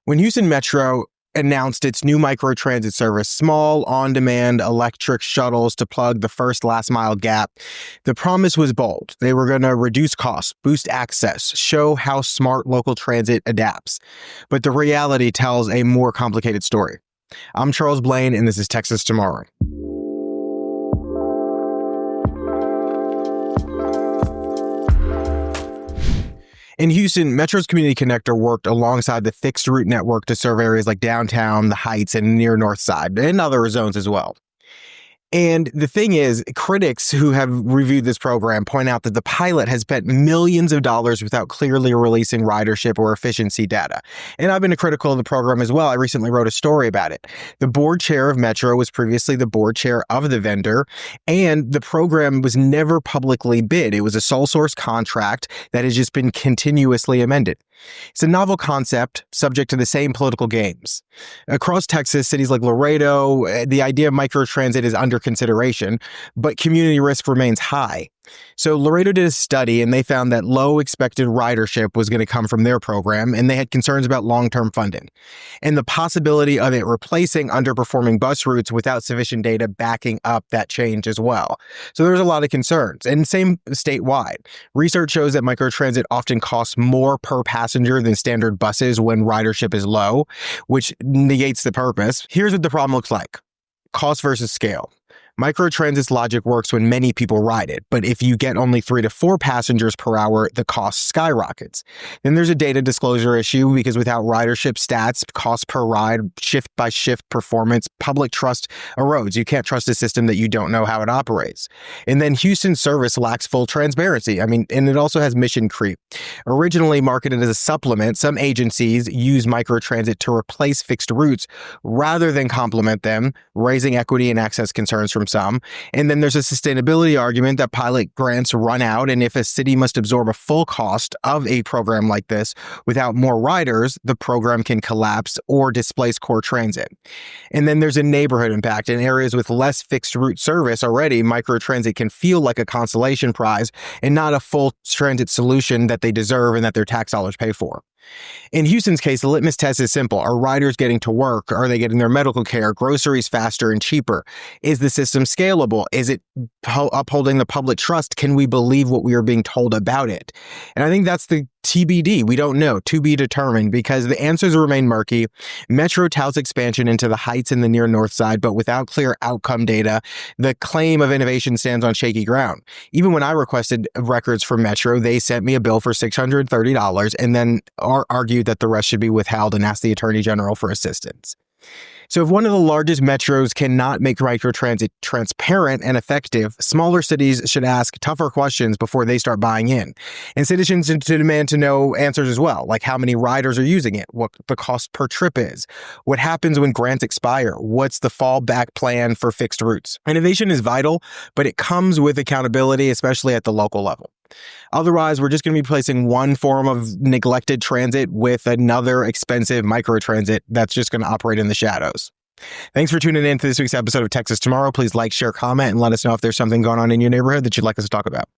When Houston Metro announced its new microtransit service, small, on-demand electric shuttles to plug the first last-mile gap, the promise was bold. They were going to reduce costs, boost access, show how smart local transit adapts. But the reality tells a more complicated story. I'm Charles Blaine, and this is Texas Tomorrow. In Houston, Metro's Community Connector worked alongside the fixed route network to serve areas like downtown, the Heights, and near North Side, and other zones as well. And the thing is, critics who have reviewed this program point out that the pilot has spent millions of dollars without clearly releasing ridership or efficiency data. And I've been critical of the program as well. I recently wrote a story about it. The board chair of Metro was previously the board chair of the vendor, and the program was never publicly bid. It was a sole source contract that has just been continuously amended. It's a novel concept subject to the same political games. Across Texas, cities like Laredo, the idea of microtransit is under consideration, but community risk remains high. So Laredo did a study and they found that low expected ridership was going to come from their program, and they had concerns about long-term funding and the possibility of it replacing underperforming bus routes without sufficient data backing up that change as well. So there's a lot of concerns, and same statewide. Research shows that microtransit often costs more per passenger than standard buses when ridership is low, which negates the purpose. Here's what the problem looks like. Cost versus scale. Microtransit's logic works when many people ride it, but if you get only 3 to 4 passengers per hour, the cost skyrockets. Then there's a data disclosure issue because without ridership stats, cost per ride, shift by shift performance, public trust erodes. You can't trust a system that you don't know how it operates. And then Houston's service lacks full transparency. And it also has mission creep. Originally marketed as a supplement, some agencies use microtransit to replace fixed routes rather than complement them, raising equity and access concerns from some. And then there's a sustainability argument that pilot grants run out, and if a city must absorb a full cost of a program like this without more riders, the program can collapse or displace core transit. And then there's a neighborhood impact. In areas with less fixed route service already, microtransit can feel like a consolation prize and not a full transit solution that they deserve and that their tax dollars pay for. In Houston's case, the litmus test is simple. Are riders getting to work? Are they getting their medical care, groceries faster and cheaper? Is the system scalable? Is it upholding the public trust? Can we believe what we are being told about it? And I think that's the TBD. We don't know, to be determined, because the answers remain murky. Metro touts expansion into the Heights and the near North Side, but without clear outcome data, the claim of innovation stands on shaky ground. Even when I requested records from Metro, they sent me a bill for $630 and then argued that the rest should be withheld and asked the Attorney General for assistance. So if one of the largest metros cannot make microtransit transparent and effective, smaller cities should ask tougher questions before they start buying in. And citizens should demand to know answers as well, like how many riders are using it, what the cost per trip is, what happens when grants expire, what's the fallback plan for fixed routes. Innovation is vital, but it comes with accountability, especially at the local level. Otherwise, we're just going to be replacing one form of neglected transit with another expensive microtransit that's just going to operate in the shadows. Thanks for tuning in to this week's episode of Texas Tomorrow. Please like, share, comment, and let us know if there's something going on in your neighborhood that you'd like us to talk about.